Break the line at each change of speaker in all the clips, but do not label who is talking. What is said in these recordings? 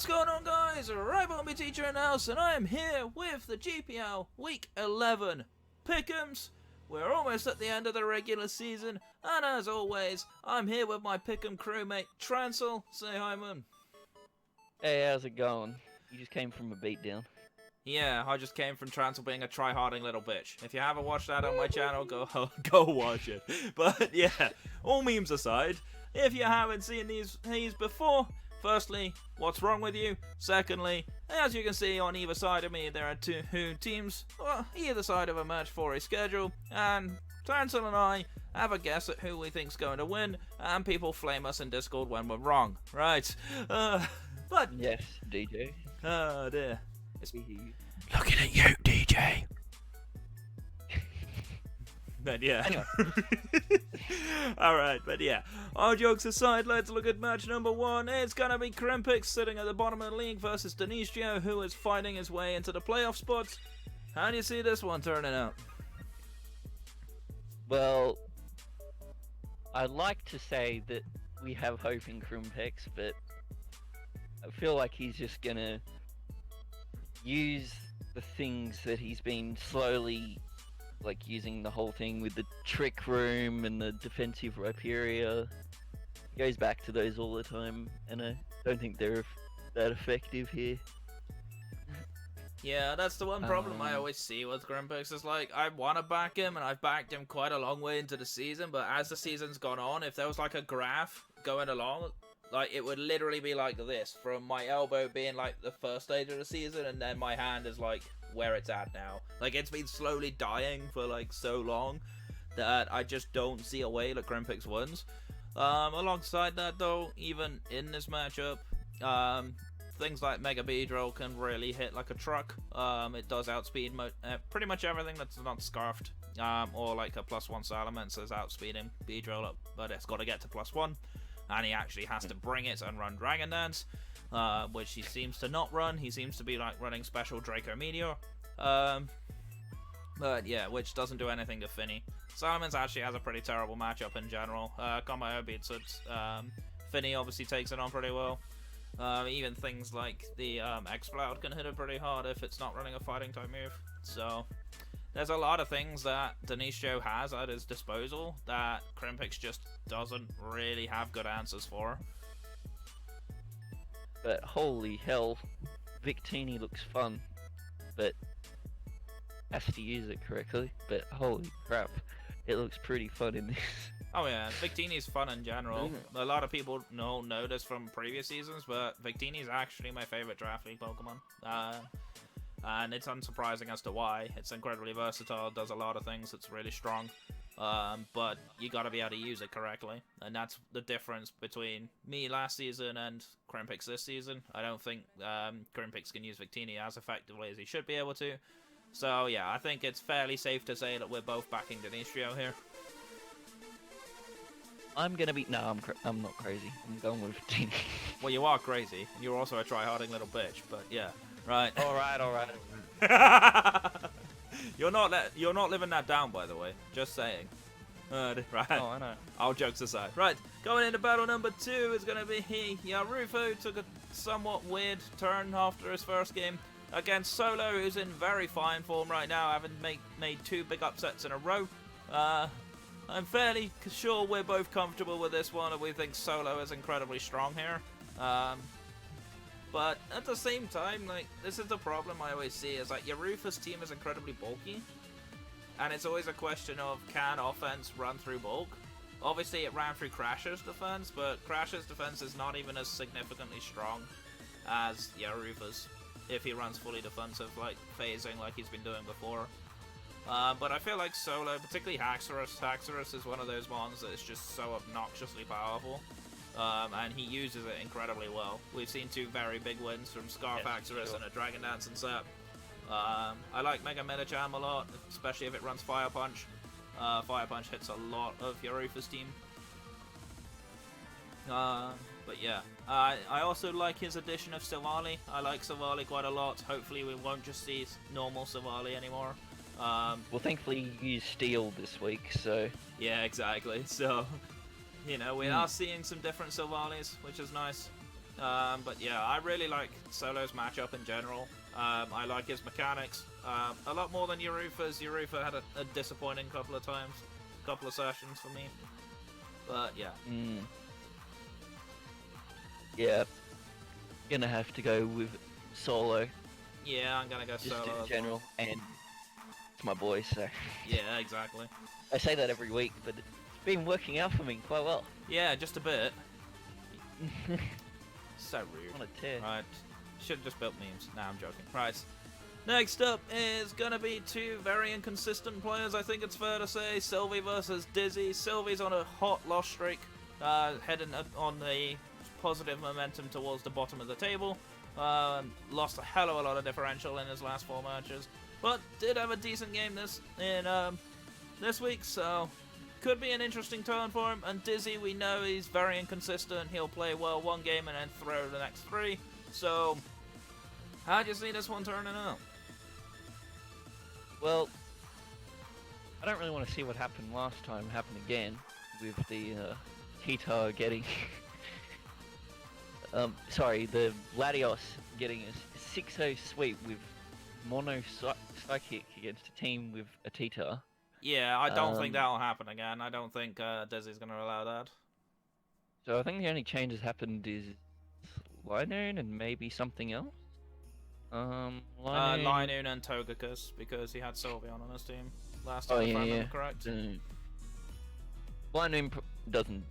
What's going on, guys? Rivalry Teacher in the house, and I am here with the GPL Week 11 Pickems. We're almost at the end of the regular season, and as always, I'm here with my Pickem crewmate, wTrancel. Say hi, man.
Hey, how's it going? You just came from a beatdown.
Yeah, I just came from wTrancel being a try-harding little bitch. If you haven't watched that on my channel, go watch it. But yeah, all memes aside, if you haven't seen these before, firstly, what's wrong with you? Secondly, as you can see on either side of me, there are two teams, either side of a match for a schedule, and wTrancel and I have a guess at who we think's going to win, and people flame us in Discord when we're wrong, right? But
Yes, DJ.
oh dear.
Looking at you, DJ.
But yeah.
Anyway.
Alright, but yeah. All jokes aside, let's look at match number 1. It's gonna be Krimpix sitting at the bottom of the league versus Denisio, who is fighting his way into the playoff spots. How do you see this one turning out?
Well, I'd like to say that we have hope in Krimpix, but I feel like he's just gonna use the things that he's been slowly using, the whole thing with the trick room and the defensive Rhyperia. He goes back to those all the time, and I don't think they're that effective here.
Yeah, that's the one problem I always see with Krimpix, is like, I want to back him, and I've backed him quite a long way into the season, but as the season's gone on, if there was like a graph going along, like, it would literally be like this, from my elbow being like the first stage of the season, and then my hand is like where it's at now. Like, it's been slowly dying for like so long that I just don't see a way that Krimpix wins. Alongside that though, even in this matchup, things like Mega Beedrill can really hit like a truck. It does outspeed pretty much everything that's not scarfed, or like a +1 Salamence is outspeeding Beedrill up, but it's got to get to +1. And he actually has to bring it and run Dragon Dance, which he seems to not run. He seems to be like running Special Draco Meteor. But yeah, which doesn't do anything to Finny. Salamence actually has a pretty terrible matchup in general. Combo beats it. Finny obviously takes it on pretty well. Even things like the X-Cloud can hit it pretty hard if it's not running a fighting type move. So there's a lot of things that Denisio has at his disposal that Krimpix just doesn't really have good answers for.
But holy hell, Victini looks fun, but has to use it correctly. But holy crap, it looks pretty fun in this.
Oh yeah, Victini's fun in general. A lot of people know this from previous seasons, but Victini's actually my favorite draft league Pokemon. And it's unsurprising as to why. It's incredibly versatile, does a lot of things, it's really strong. But you gotta be able to use it correctly. And that's the difference between me last season and Krimpix this season. I don't think Krimpix can use Victini as effectively as he should be able to. So yeah, I think it's fairly safe to say that we're both backing Denisio here.
I'm gonna be I'm not crazy. I'm going with Victini.
Well, you are crazy. You're also a try-harding little bitch, but yeah. Right.
All right.
You're not living that down, by the way. Just saying. Right.
Oh, I know.
All jokes aside. Right. Going into battle number 2 is going to be Rufo. Took a somewhat weird turn after his first game against Solo, who's in very fine form right now, having made 2 big upsets in a row. I'm fairly sure we're both comfortable with this one, and we think Solo is incredibly strong here. But at the same time, like, this is the problem I always see, is like, your Rufus team is incredibly bulky, and it's always a question of, can offense run through bulk? Obviously it ran through Crasher's defense, but Crasher's defense is not even as significantly strong as Rufus, if he runs fully defensive, like phasing like he's been doing before. But I feel like Solo, particularly Haxorus is one of those ones that is just so obnoxiously powerful. And he uses it incredibly well. We've seen 2 very big wins from Scarf Haxorus and a Dragon Dance and Sap. I like Mega Medicham a lot, especially if it runs Fire Punch. Fire Punch hits a lot of Rufus' team. But yeah, I also like his addition of Silvally. I like Silvally quite a lot. Hopefully we won't just see normal Silvally anymore.
Well, thankfully you used Steel this week, so...
Yeah, exactly. So, you know, we are seeing some different Silvallis, which is nice. But yeah, I really like Solo's matchup in general. I like his mechanics a lot more than Yurufa's. Yurufa had a disappointing couple of times, couple of sessions for me. But yeah.
Yeah. Gonna have to go with Solo.
Yeah, I'm gonna go
just
Solo
in
as
general,
well.
and it's my boy, so.
Yeah, exactly.
I say that every week, but it's been working out for me quite well.
Yeah, just a bit. So rude.
On a tear.
Right. Should have just built memes. Nah, I'm joking. Right. Next up is gonna be two very inconsistent players, I think it's fair to say. Sylvie versus Dizzy. Sylvie's on a hot loss streak, heading up on the positive momentum towards the bottom of the table. Lost a hell of a lot of differential in his last 4 matches, but did have a decent game this week, so could be an interesting turn for him. And Dizzy, we know he's very inconsistent. He'll play well one game and then throw the next 3. So, how do you see this one turning out?
Well, I don't really want to see what happened last time happen again with the Kitar getting the Latios getting a 6-0 sweep with mono psychic against a team with a Titar.
Yeah, I don't think that'll happen again. I don't think Dizzy's going to allow that.
So I think the only change that's happened is Linoon and maybe something else.
Linoon and Togekiss, because he had Sylveon on his team last time, if I remember correct.
Linoon doesn't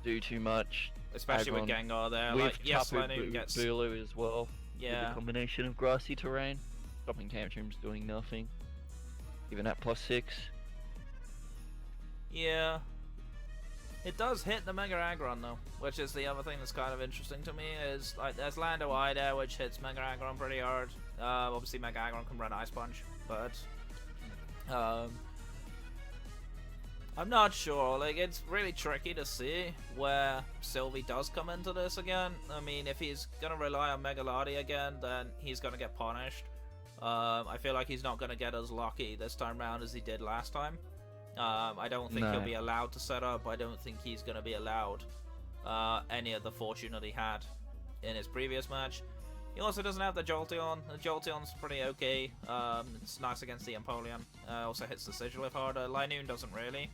do too much.
Especially with Gengar there. Like, yes, Linoon gets
Bulu as well.
Yeah.
With the combination of grassy terrain. Stopping tantrums, doing nothing. Even at +6.
Yeah. It does hit the Mega Aggron though, which is the other thing that's kind of interesting to me, is like there's Lando Eye there, which hits Mega Aggron pretty hard. Obviously Mega Aggron can run Ice Punch, but I'm not sure. Like, it's really tricky to see where Sylvie does come into this again. I mean, if he's gonna rely on Mega Lati again, then he's gonna get punished. I feel like he's not gonna get as lucky this time round as he did last time. I don't think he'll be allowed to set up. I don't think he's going to be allowed any of the fortune that he had in his previous match. He also doesn't have the Jolteon. The Jolteon's pretty okay. It's nice against the Empoleon. Also hits the Sigilyph harder. Linoon doesn't really.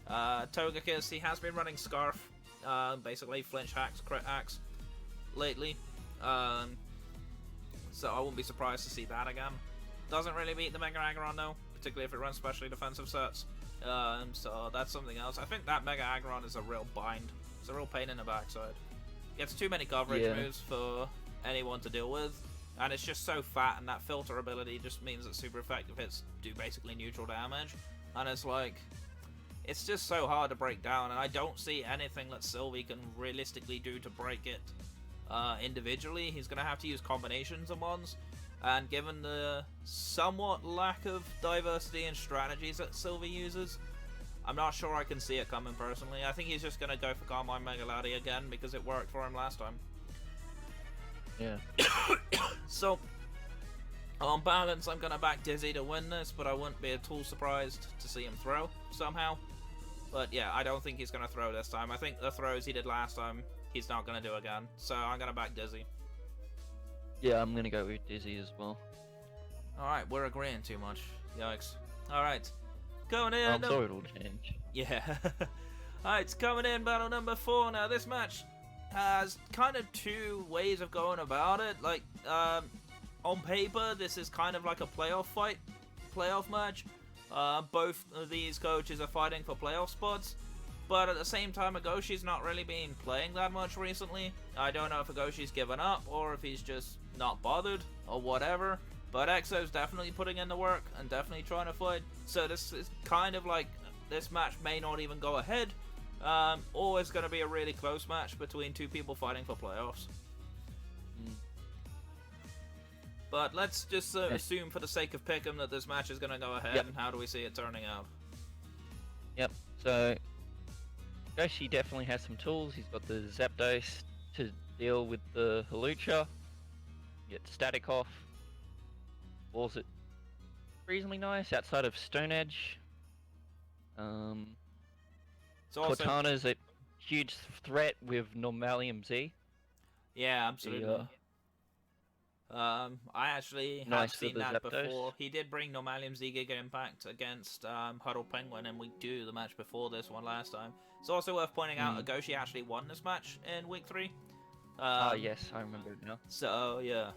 Togekiss, he has been running Scarf. Basically flinch hacks, crit hacks lately. So I wouldn't be surprised to see that again. Doesn't really beat the Mega Aggron though, particularly if it runs specially defensive sets. So that's something else. I think that Mega Aggron is a real bind. It's a real pain in the backside. Gets too many coverage moves for anyone to deal with, and it's just so fat, and that filter ability just means that super effective hits do basically neutral damage, and it's like, it's just so hard to break down, and I don't see anything that Sylvie can realistically do to break it individually. He's going to have to use combinations of ones. And given the somewhat lack of diversity in strategies that Sylvie uses, I'm not sure I can see it coming personally. I think he's just going to go for Carmine Mega Lati again because it worked for him last time.
Yeah.
So, on balance, I'm going to back Dizzy to win this, but I wouldn't be at all surprised to see him throw somehow. But yeah, I don't think he's going to throw this time. I think the throws he did last time, he's not going to do again. So I'm going to back Dizzy.
Yeah, I'm gonna go with Dizzy as well.
Alright, we're agreeing too much. Yikes. Alright. Going in.
I'm sorry it'll change.
Yeah. Alright, coming in, battle number 4. Now, this match has kind of 2 ways of going about it. Like, on paper, this is kind of like a playoff match. Both of these coaches are fighting for playoff spots. But at the same time, Agoshi's not really been playing that much recently. I don't know if Agoshi's given up or if he's just not bothered or whatever. But Exo's definitely putting in the work and definitely trying to fight. So this is kind of like, this match may not even go ahead. Or it's going to be a really close match between 2 people fighting for playoffs. But let's just assume for the sake of Pickem that this match is going to go ahead.
Yep.
And how do we see it turning out?
Yep, so Agoshi definitely has some tools. He's got the Zapdos to deal with the Hawlucha. Get Static off. Walls it reasonably nice outside of Stone Edge.
It's also
Cortana's a huge threat with Normalium Z.
Yeah,
The
absolutely. I actually have
nice for
seen
the
that
Zapdos.
before. He did bring Normalium Z Giga Impact against Huddle Penguin in week 2, the match before this one last time. It's also worth pointing out
Mm.
Agoshi actually won this match in week 3.
Ah, yes, I remember it now.
So, yeah.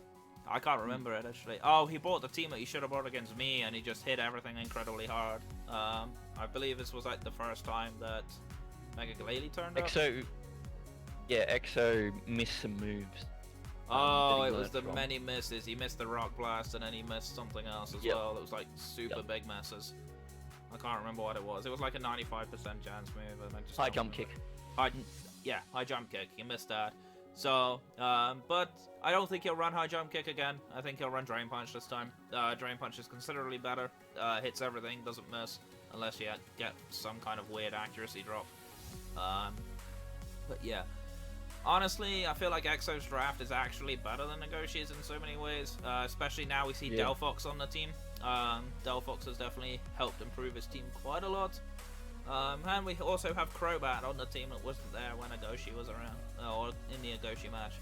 I can't remember it actually. Oh, he bought the team that he should have bought against me, and he just hit everything incredibly hard. I believe this was like the first time that Mega Glalie turned up.
Exo, yeah, Exo missed some moves.
Oh,
that he
it was
learnt
the
from.
many misses. He missed the Rock Blast, and then he missed something else as
Yep.
well. It was like super
Yep.
big misses. I can't remember what it was. It was like a 95% chance move. And I just
High
don't
jump
remember.
kick.
Yeah, high jump kick. He missed that. So, but I don't think he'll run high jump kick again. I think he'll run Drain Punch this time. Drain Punch is considerably better. Hits everything, doesn't miss, unless you get some kind of weird accuracy drop. But yeah. Honestly, I feel like Exo's draft is actually better than Negoshi's in so many ways. Especially now we see
Yeah.
Delphox on the team. Delphox has definitely helped improve his team quite a lot. And we also have Crobat on the team that wasn't there when Agoshi was around, or in the Agoshi match.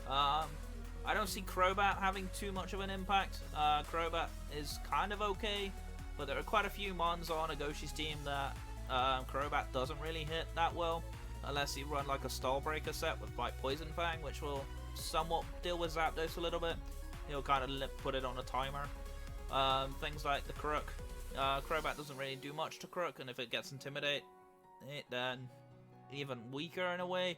I don't see Crobat having too much of an impact. Crobat is kind of okay, but there are quite a few mons on Agoshi's team that Crobat doesn't really hit that well, unless you run like a Stall Breaker set with like Poison Fang, which will somewhat deal with Zapdos a little bit. He'll kind of put it on a timer. Things like the Crook. Crobat doesn't really do much to Crook, and if it gets Intimidate, then even weaker in a way.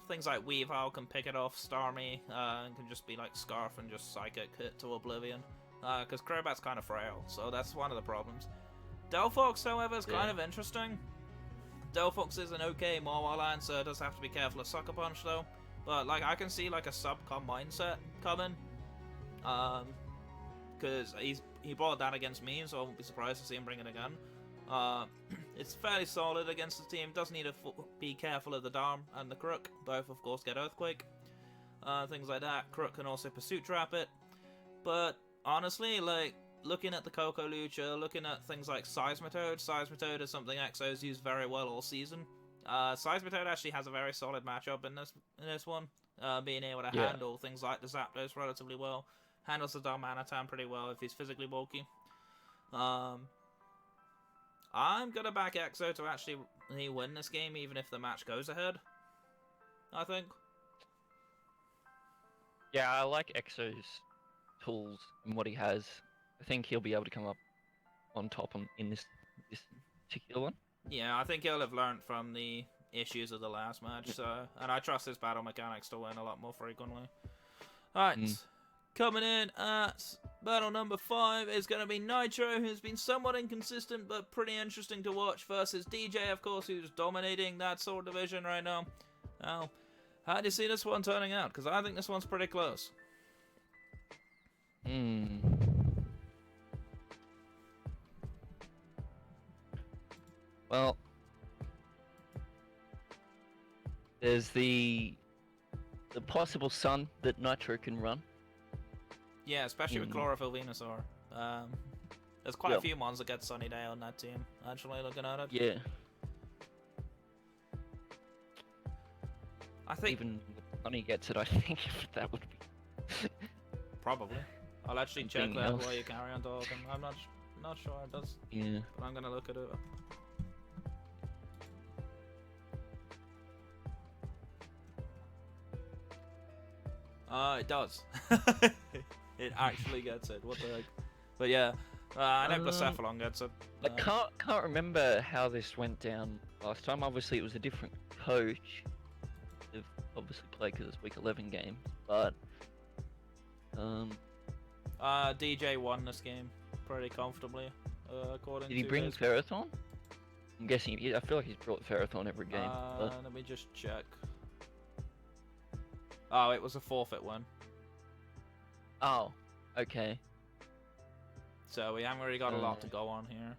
Things like Weavile can pick it off, Starmie, and can just be like Scarf and just Psychic hit to Oblivion. Because Crobat's kind of frail, so that's one of the problems. Delphox, however, is kind of interesting. Delphox is an okay Mawile answer, does have to be careful of Sucker Punch though. But like I can see like a Subcom mindset coming. Because he brought that against me, so I won't be surprised to see him bring it again. It's fairly solid against the team. Does need to be careful of the Darm and the Crook. Both, of course, get Earthquake. Things like that. Crook can also Pursuit Trap it. But honestly, like looking at the Coco Lucha, looking at things like Seismitoad. Seismitoad is something Exo's used very well all season. Seismitoad actually has a very solid matchup in this one. Being able to handle things like the Zapdos relatively well. Handles the Darmanitan pretty well if he's physically bulky. I'm gonna back Exo to actually win this game, even if the match goes ahead. I think.
Yeah, I like Exo's tools and what he has. I think he'll be able to come up on top in this particular one.
Yeah, I think he'll have learned from the issues of the last match, and I trust his battle mechanics to win a lot more frequently. Alright, coming in at battle number 5 is going to be Nitro, who's been somewhat inconsistent but pretty interesting to watch, versus DJ, of course, who's dominating that Sword division right now. Now, how do you see this one turning out? Because I think this one's pretty close.
Well, there's the possible sun that Nitro can run.
Yeah, especially with Chlorophyll Venusaur. There's quite a few mons that get Sunny Day on that team, actually, looking at it.
Yeah.
I think...
Even when Sunny gets it, I think that would be...
Probably. I'll actually check that while you carry on talking. I'm not sure it does.
Yeah.
But I'm gonna look at it. It does. It actually gets it. What the heck? But yeah, I know Blacephalon gets it.
I can't remember how this went down last time. Obviously, it was a different coach. They've obviously played because it's week 11 game, but
DJ won this game pretty comfortably, according to.
Did he bring Ferrothorn? I'm guessing. I feel like he's brought Ferrothorn every game.
Let me just check. Oh, it was a forfeit one.
Oh, okay.
So we haven't really got a lot to go on here,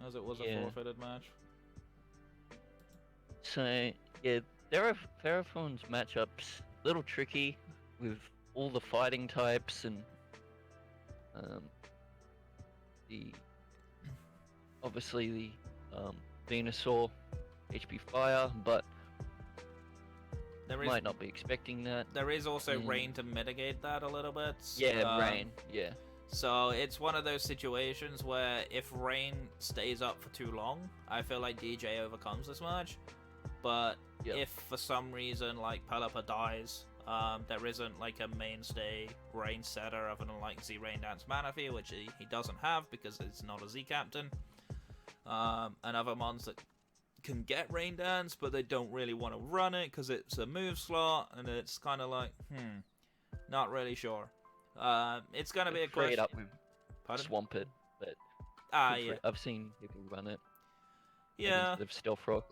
as it was a forfeited match.
So yeah, Ferrothorn's matchups a little tricky with all the fighting types and obviously the Venusaur HP Fire, but might not be expecting that.
There is also rain to mitigate that a little bit.
Yeah, rain. Yeah.
So it's one of those situations where if rain stays up for too long, I feel like DJ overcomes this match. But if for some reason like Pelipper dies, there isn't like a mainstay rain setter other than like Z Rain Dance Manaphy, which he doesn't have because it's not a Z captain. And other mons that can get Rain Dance, but they don't really want to run it because it's a move slot, and it's kind of like, not really sure. It's gonna be a question.
Up with Swampert, but
yeah,
I've seen people run it.
Yeah.
Instead of Stealth Rock.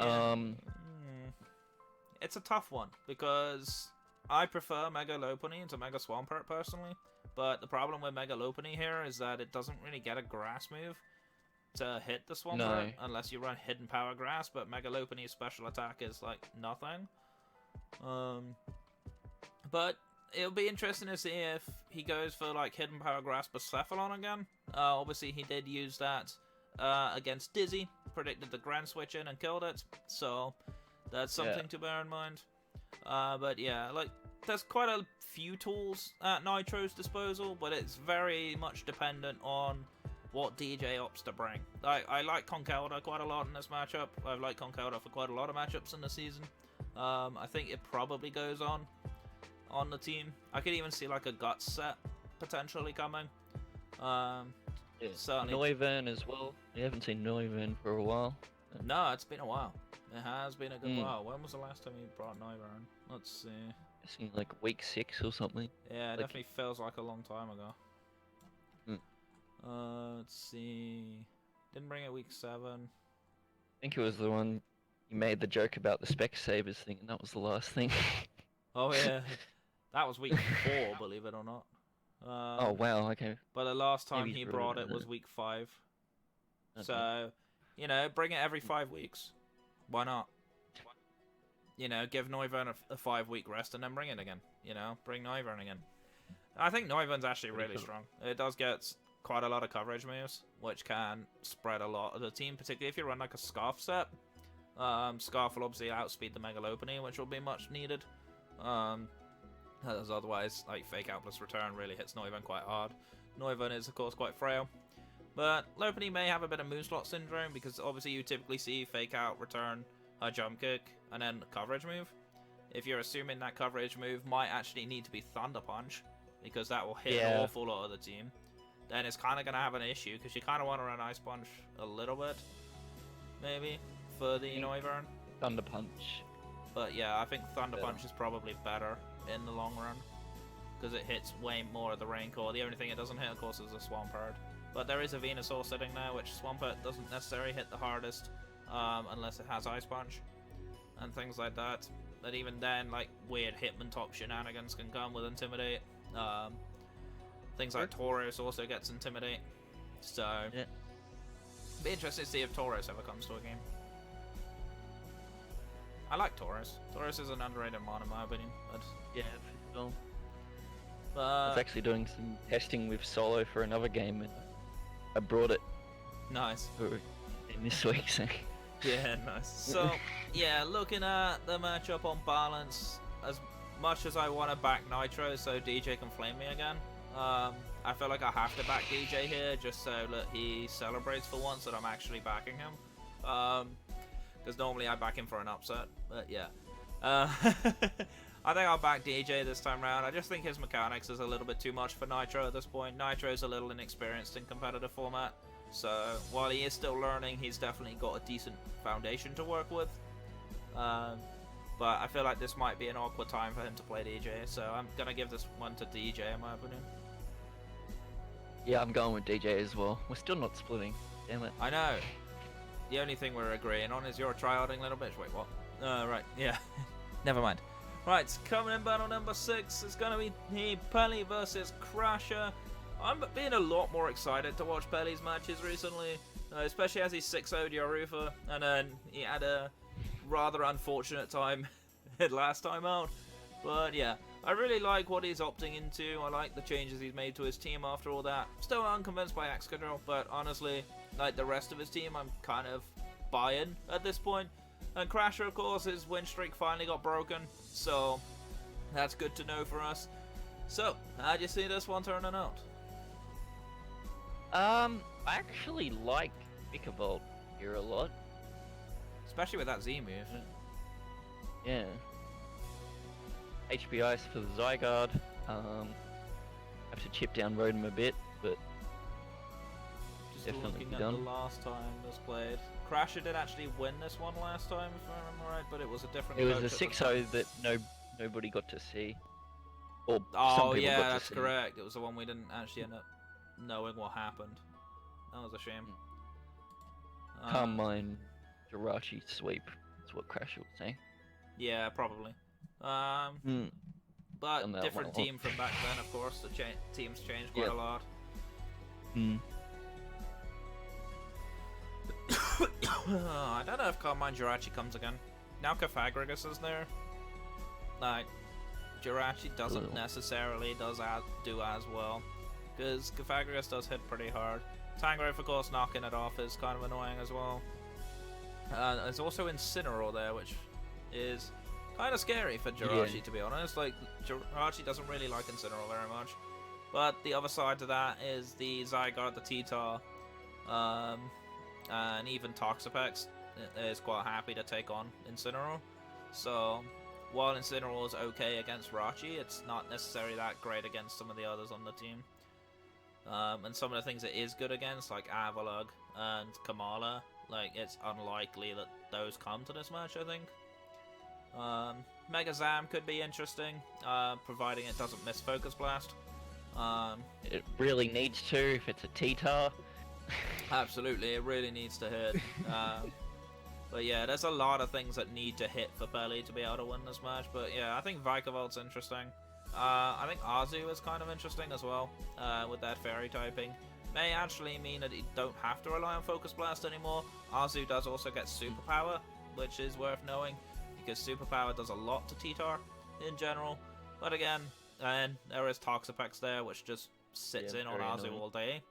Yeah. It's a tough one because I prefer Mega Lopunny to Mega Swampert personally, but the problem with Mega Lopunny here is that it doesn't really get a grass move to hit the Swampert unless you run Hidden Power Grass, but Mega Lopunny's special attack is like nothing. But it'll be interesting to see if he goes for like Hidden Power Grass Bucephalon again. Obviously he did use that against Dizzy, predicted the Grand Switch in and killed it, so that's something to bear in mind. But yeah, like there's quite a few tools at Nitro's disposal, but it's very much dependent on what DJ opts to bring. I like Conkeldurr quite a lot in this matchup. I've liked Conkeldurr for quite a lot of matchups in the season. I think it probably goes on the team. I could even see like a Guts set potentially coming. Certainly.
Noivern as well. We haven't seen Noivern for a while.
No, it's been a while. It has been a good while. When was the last time you brought Noivern? Let's see.
It's in like week 6 or something.
Yeah, it definitely feels like a long time ago. Let's see. Didn't bring it week 7.
I think it was the one you made the joke about the Specsavers thing, and that was the last thing.
Oh yeah, that was week 4, believe it or not.
Oh wow, okay.
But the last time he brought it was week 5. Okay. So, you know, bring it every 5 weeks. Why not? You know, give Noivern a 5-week rest and then bring it again. You know, bring Noivern again. I think Noivern's actually really strong. It does get quite a lot of coverage moves, which can spread a lot of the team, particularly if you run like a Scarf set. Scarf will obviously outspeed the Mega Lopunny, which will be much needed. As otherwise, like Fake Out plus Return really hits Noivern quite hard. Noivern is of course quite frail, but Lopunny may have a bit of move slot syndrome because obviously you typically see Fake Out, Return, a Jump Kick, and then a coverage move. If you're assuming that coverage move might actually need to be Thunder Punch, because that will hit an awful lot of the team, then it's kind of going to have an issue, because you kind of want to run Ice Punch a little bit, maybe, for the Noivern.
Thunder Punch.
But yeah, I think Thunder Punch is probably better in the long run, because it hits way more of the Rain Core. The only thing it doesn't hit, of course, is a Swampert. But there is a Venusaur sitting there, which Swampert doesn't necessarily hit the hardest, unless it has Ice Punch, and things like that. But even then, like, weird Hitmontop shenanigans can come with Intimidate. Things like Tauros also gets Intimidate. So, be interesting to see if Tauros ever comes to a game. I like Tauros. Tauros is an underrated mon in my opinion. But
yeah, well, I was actually doing some testing with Solo for another game, and I brought it.
Nice.
In this week, so.
Yeah, nice. So, yeah, looking at the matchup on balance, as much as I want to back Nitro so DJ can flame me again, I feel like I have to back DJ here just so that he celebrates for once that I'm actually backing him. Because normally I back him for an upset, but yeah. I think I'll back DJ this time around. I just think his mechanics is a little bit too much for Nitro at this point. Nitro's a little inexperienced in competitive format, so while he is still learning, he's definitely got a decent foundation to work with. But I feel like this might be an awkward time for him to play DJ, so I'm gonna give this one to DJ in my opinion.
Yeah, I'm going with DJ as well. We're still not splitting. Damn it.
I know. The only thing we're agreeing on is you're tryharding little bitch. Wait, what? Right, yeah. Never mind. Right, coming in battle number 6, it's going to be Pelly versus Crasher. I'm being a lot more excited to watch Pelly's matches recently, especially as he 6-0'd Yorufa, and then he had a rather unfortunate time last time out. But yeah, I really like what he's opting into. I like the changes he's made to his team after all that. Still unconvinced by Excadrill, but honestly, like the rest of his team, I'm kind of buying at this point. And Crasher, of course, his win streak finally got broken, so that's good to know for us. So, how do you see this one turning out?
I actually like Pickerbolt here a lot.
Especially with that Z move.
Yeah. HP Ice for the Zygarde. Have to chip down Rotom a bit, but
Just
definitely
looking at
done.
the last time this played. Crasher did actually win this one last time, if I remember right, but it was a different
It was
coach
a
at the
6-0 that nobody got to see. Or some
Oh
people
yeah,
got to
that's
see.
correct. It was the one we didn't actually end up knowing what happened. That was a shame.
Calm Mind Jirachi sweep. That's what Crasher would say.
Yeah, probably.
Hmm.
But
Done that
different
well.
team from back then, of course. The teams changed quite
Yeah.
a lot.
Hmm.
I don't know if Carmine Jirachi comes again. Now Cafagrigus is there. Like, Jirachi doesn't
Ugh.
necessarily do as well. Because Cafagrigus does hit pretty hard. Tangrowth, of course, knocking it off is kind of annoying as well. There's also Incineroar there, which is kind of scary for Jirachi,
Yeah.
to be honest. Like, Jirachi doesn't really like Incineroar very much. But the other side to that is the Zygarde, the T-Tar, and even Toxapex is quite happy to take on Incineroar. So, while Incineroar is okay against Rachi, it's not necessarily that great against some of the others on the team. And some of the things it is good against, like Avalugg and Kamala, like, it's unlikely that those come to this match, I think. Mega Zam could be interesting, providing it doesn't miss Focus Blast.
It really needs to if it's a T-Tar.
Absolutely, it really needs to hit. But yeah, there's a lot of things that need to hit for Pelly to be able to win this match. But yeah, I think Vikavolt interesting. I think Azu is kind of interesting as well, with that fairy typing. May actually mean that you don't have to rely on Focus Blast anymore. Azu does also get Superpower, which is worth knowing, because Superpower does a lot to T-Tar in general. But again, and there is Toxapex there, which just sits in on
very
Azu
annoying.
all day.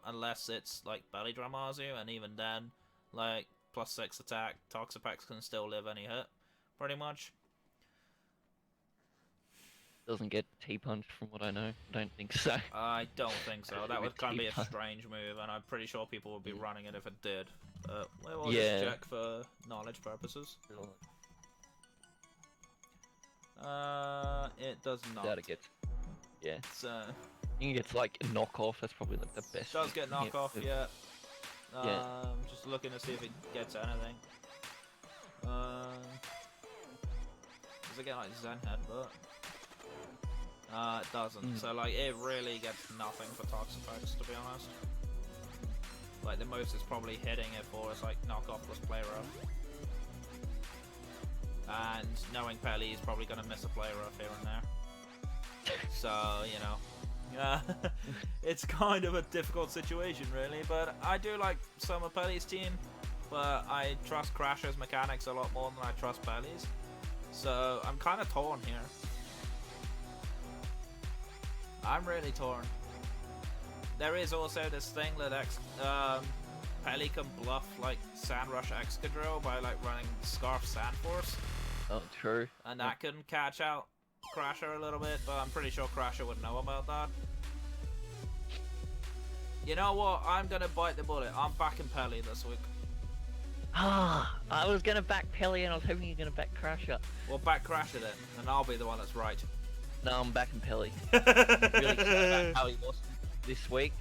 Unless it's like Belly Drum Azu, and even then, like, +6 attack, Toxapex can still live any hit, pretty much.
Doesn't get T-punched from what I know. I don't think so.
I don't think so. That would kind of be a
T-punch.
strange move, and I'm pretty sure people would be running it if it did. We'll
Yeah.
just check for knowledge purposes. It does not.
That it gets. Yeah.
It's,
I think it gets like a knockoff. That's probably like the best.
does
you
get
can hit
knockoff,
with-
yeah.
Yeah.
Just looking to see if it gets anything. Does it get like Zen Headbutt? It doesn't. So like, it really gets nothing for Toxapex, to be honest. Like, the most it's probably hitting it for is like knockoff plus play rough. And knowing Pelly, he's probably gonna miss a play rough here and there. So, you know, it's kind of a difficult situation, really. But I do like some of Pelly's team, but I trust Crasher's mechanics a lot more than I trust Pelly's. So I'm kind of torn here. I'm really torn. There is also this thing that Pelly can bluff like Sandrush Excadrill by like running Scarf Sand Force,
Oh, true.
and that can catch out Crasher a little bit, but I'm pretty sure Crasher would know about that. You know what? I'm gonna bite the bullet. I'm backing Pelly this week.
Ah, I was gonna back Pelly and I was hoping you were gonna back Crasher.
Well, back Crasher then, and I'll be the one that's right.
No, I'm backing Pelly. Really excited about how he lost this week,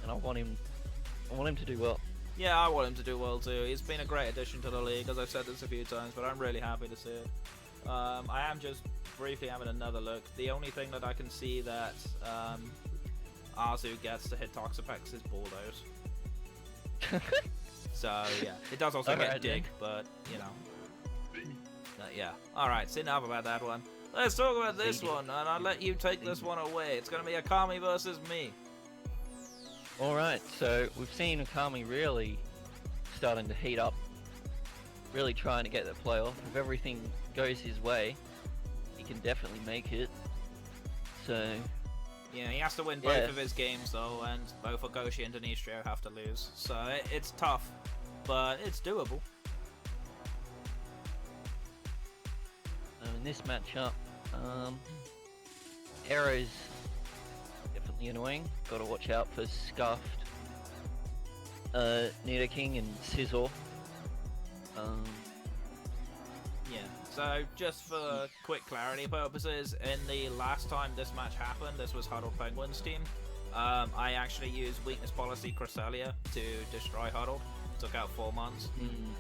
and I want him to do well.
Yeah, I want him to do well too. He's been a great addition to the league, as I've said this a few times, but I'm really happy to see it. I am just briefly having another look. The only thing that I can see that Azu gets to hit Toxapex is Bulldoze. So yeah, it does also get
Alright,
Dig,
then.
but you know. Yeah. Alright, so enough about that one. Let's talk about this
Zeddy.
one, and I'll let you take this one away. It's going to be Akami versus me.
Alright, so we've seen Akami really starting to heat up, really trying to get the playoff. If everything goes his way, he can definitely make it. So,
Yeah, he has to win both
Yeah.
of his games though, and both Ogoshi and Denistrio have to lose. So it's tough, but it's doable.
this matchup, Arrow's definitely annoying. Got to watch out for Scuffed, Nidoking, and Sizzle.
Yeah, so just for quick clarity purposes, in the last time this match happened, this was Huddled Penguins team. I actually used Weakness Policy Cresselia to destroy Huddled. Took out 4 months,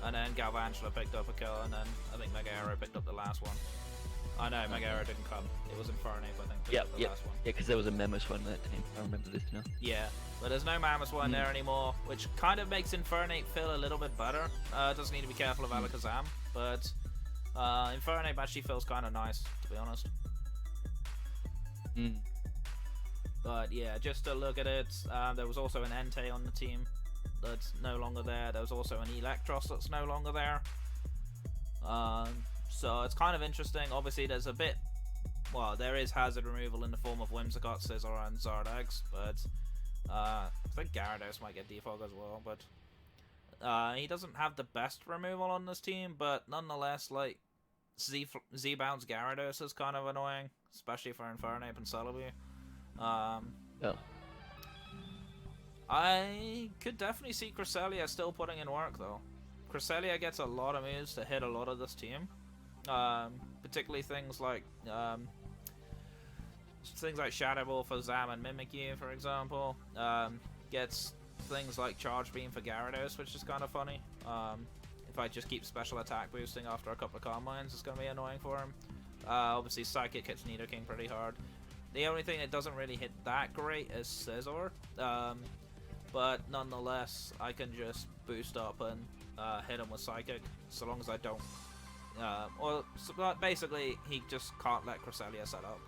and then Galvantula picked up a kill, and then I think Mega Arrow picked up the last one. Oh no, Mega Arrow didn't come. It was Infernape, I think.
Yeah,
the last one.
Yeah, because there was a Mammoth one that team. I remember this now.
Yeah, but there's no Mammoth one there anymore, which kind of makes Infernape feel a little bit better. Does need to be careful of Alakazam, but Infernape actually feels kind of nice, to be honest. But yeah, just to look at it, there was also an Entei on the team that's no longer there. There's also an Electros that's no longer there. So it's kind of interesting. Obviously, there's a bit... Well, there is hazard removal in the form of Whimsicott, Scizor, and Zardax, but I think Gyarados might get defog as well, but he doesn't have the best removal on this team, but nonetheless, like, Z-Bounce Gyarados is kind of annoying, especially for Infernape and Celebi. I could definitely see Cresselia still putting in work, though. Cresselia gets a lot of moves to hit a lot of this team. Particularly things like Shadow Ball for Zam and Mimikyu, for example. Gets things like Charge Beam for Gyarados, which is kind of funny. If I just keep special attack boosting after a couple of Calm Minds, it's going to be annoying for him. Obviously, Psychic hits Nidoking pretty hard. The only thing that doesn't really hit that great is Scizor. But nonetheless, I can just boost up and hit him with Psychic, so long as I don't. Basically, he just can't let Cresselia set up.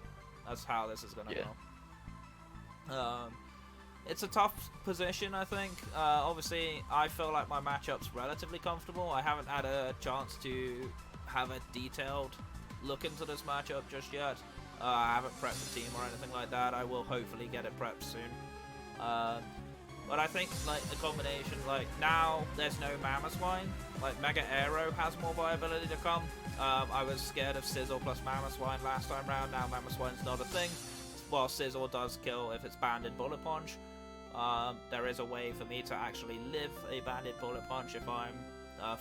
That's how this is going to go. It's a tough position, I think. Obviously, I feel like my matchup's relatively comfortable. I haven't had a chance to have a detailed look into this matchup just yet. I haven't prepped the team or anything like that. I will hopefully get it prepped soon. But I think, like, the combination, like, now there's no Mamoswine. Like, Mega Aero has more viability to come. I was scared of Sizzle plus Mamoswine last time round. Now Mamoswine's not a thing. While Sizzle does kill if it's Banded Bullet Punch. There is a way for me to actually live a Banded Bullet Punch if I'm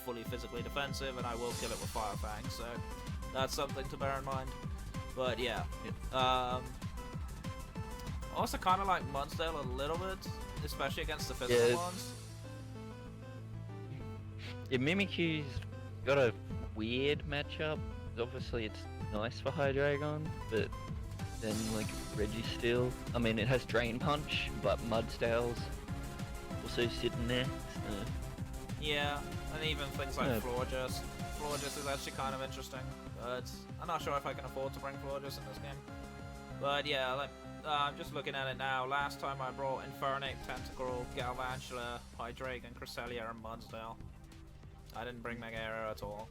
fully physically defensive, and I will kill it with Fire Fang. So that's something to bear in mind. But yeah. Also kind of like Mudsdale a little bit, especially against the physical ones.
Yeah, Mimikyu's got a weird matchup. Obviously, it's nice for Hydreigon, but then like Registeel. I mean, it has Drain Punch, but Mudsdale's also sitting there. So.
Yeah, and even things like Florges. Florges is actually kind of interesting, but I'm not sure if I can afford to bring Florges in this game. But yeah, like, I'm just looking at it now. Last time I brought Infernape, Tentacruel, Galvantula, Hydreigon, Cresselia, and Mudsdale. I didn't bring Mega Arrow at all.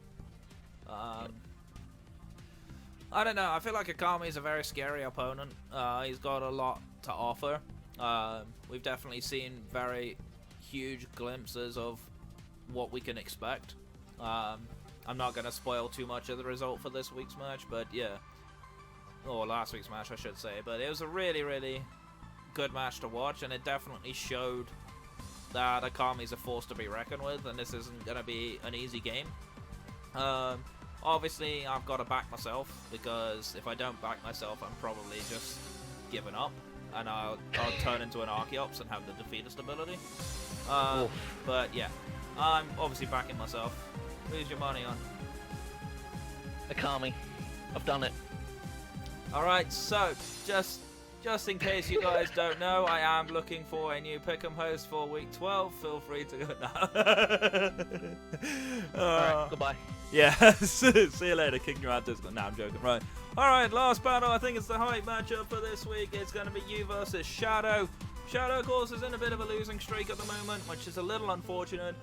I don't know. I feel like Akami is a very scary opponent. He's got a lot to offer. We've definitely seen very huge glimpses of what we can expect. I'm not going to spoil too much of the result for this week's match, but yeah. Or last week's match, I should say. But it was a really, really good match to watch, and it definitely showed that Akami's a force to be reckoned with, and this isn't going to be an easy game. Obviously, I've got to back myself, because if I don't back myself, I'm probably just giving up, and I'll turn into an Archeops and have the defeatist ability. But yeah, I'm obviously backing myself. Who's your money on?
Akami. I've done it.
Alright, so, just in case you guys don't know, I am looking for a new Pick'em host for week 12. Feel free to go now.
Alright, goodbye.
Yeah, see you later. Kick your out Discord. Nah, I'm joking. Right. Alright, last battle. I think it's the hype matchup for this week. It's going to be you versus Shadow. Shadow, of course, is in a bit of a losing streak at the moment, which is a little unfortunate.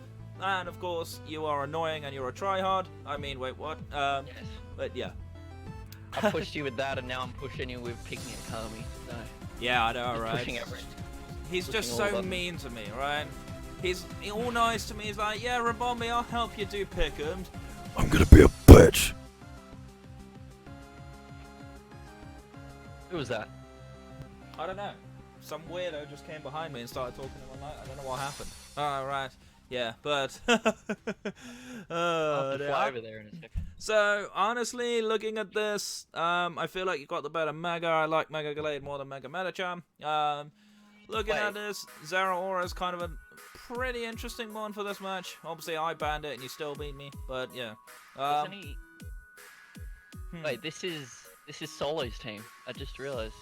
And, of course, you are annoying and you're a tryhard. I mean, wait, what?
Yes.
But, yeah.
I pushed you with that, and now I'm pushing you with picking Akami. So.
Yeah, I know, right? He's
pushing
just so mean to me, right? He's all nice to me. He's like, yeah, Rabombi, I'll help you do Pick'ems. I'm gonna be a bitch.
Who was that?
I don't know. Some weirdo just came behind me and started talking in my mic. I don't know what happened. Oh, right. Yeah, but...
I'll have to fly over there in a second.
So, honestly, looking at this, I feel like you got the better Mega. I like Mega Glade more than Mega Metacham. Looking at this, Zera Aura is kind of a pretty interesting one for this match. Obviously, I banned it and you still beat me, but yeah.
Isn't he... Wait, this is Solo's team. I just realized.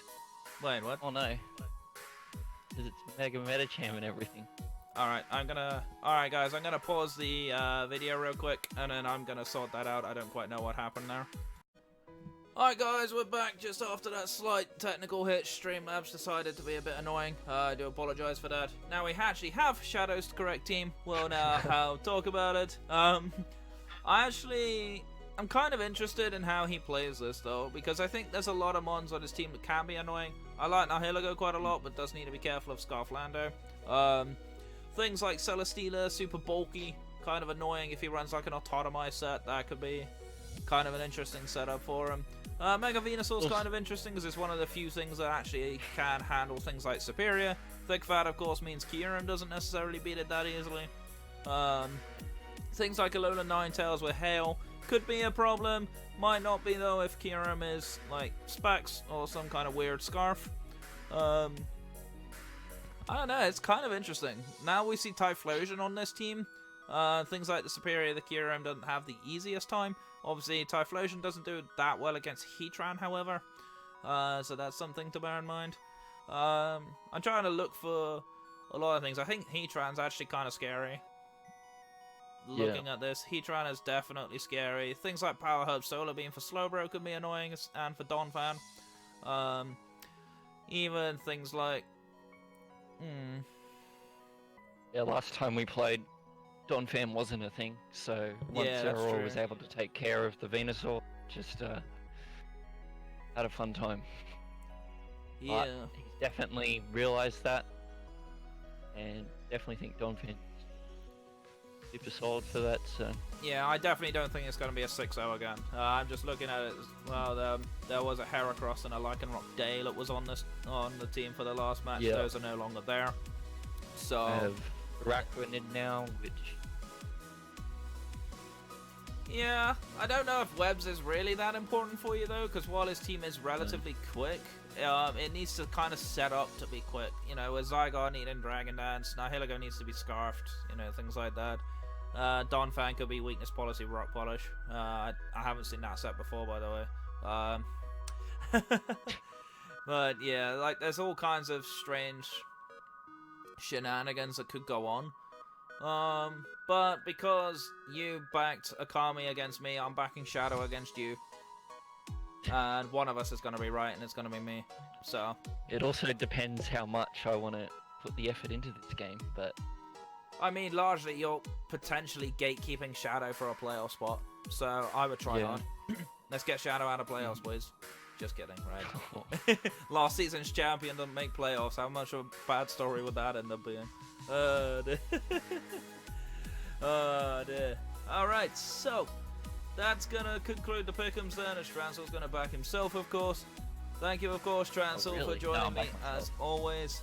Wait, what?
Oh no. Because it's Mega Metacham and everything.
Alright, guys, I'm gonna pause the video real quick, and then I'm gonna sort that out. I don't quite know what happened there. Alright guys, we're back just after that slight technical hitch. Streamlabs decided to be a bit annoying. I do apologise for that. Now we actually have Shadow's correct team. We'll now talk about it. I'm kind of interested in how he plays this though, because I think there's a lot of mons on his team that can be annoying. I like Nihilego quite a lot, but does need to be careful of Scarflando. Things like Celesteela, super bulky, kind of annoying if he runs like an Autotomize set. That could be kind of an interesting setup for him. Mega Venusaur's kind of interesting because it's one of the few things that actually can handle things like Superior. Thick Fat, of course, means Kyurem doesn't necessarily beat it that easily. Things like Alola Ninetales with Hail could be a problem. Might not be, though, if Kyurem is like Specs or some kind of weird Scarf. I don't know, it's kind of interesting. Now we see Typhlosion on this team. Things like the Superior, the Kyurem doesn't have the easiest time. Obviously, Typhlosion doesn't do that well against Heatran, however. So that's something to bear in mind. I'm trying to look for a lot of things. I think Heatran's actually kind of scary. Looking at this, Heatran is definitely scary. Things like Power Herb Solar Beam for Slowbro could be annoying, and for Donphan. Even things like...
Yeah, last time we played, Donphan wasn't a thing, so once Zeraora was able to take care of the Venusaur, just had a fun time.
Yeah.
But he's definitely realised that, and definitely think Donphan super solid for that, so...
Yeah, I definitely don't think it's going to be a 6-0 again. I'm just looking at it as well. There was a Heracross and a Lycanroc Dale that was on the team for the last match.
Yeah.
Those are no longer there. So
I have Rakuen now, which...
Yeah, I don't know if Webs is really that important for you though, because while his team is relatively quick, it needs to kind of set up to be quick. You know, with Zygarde needing Dragon Dance, Nihilego needs to be Scarfed, you know, things like that. Donphan could be Weakness Policy, Rock Polish. I haven't seen that set before, by the way. But yeah, like there's all kinds of strange shenanigans that could go on. But because you backed Akami against me, I'm backing Shadow against you. And one of us is going to be right, and it's going to be me. So
it also depends how much I want to put the effort into this game, but...
I mean, largely, you're potentially gatekeeping Shadow for a playoff spot. So I would try hard. Let's get Shadow out of playoffs, boys. Just kidding, right? Last season's champion doesn't make playoffs. How much of a bad story would that end up being? Oh dear. Alright, so that's gonna conclude the Pickems then, as Trancel's gonna back himself, of course. Thank you, of course, Trancel, for joining me as always.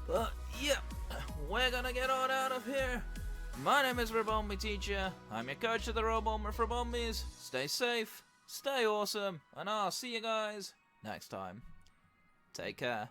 But yeah, we're gonna get on out of here. My name is Rabombi Teacher. I'm your coach of the Robomber for Bombies. Stay safe, stay awesome, and I'll see you guys next time. Take care.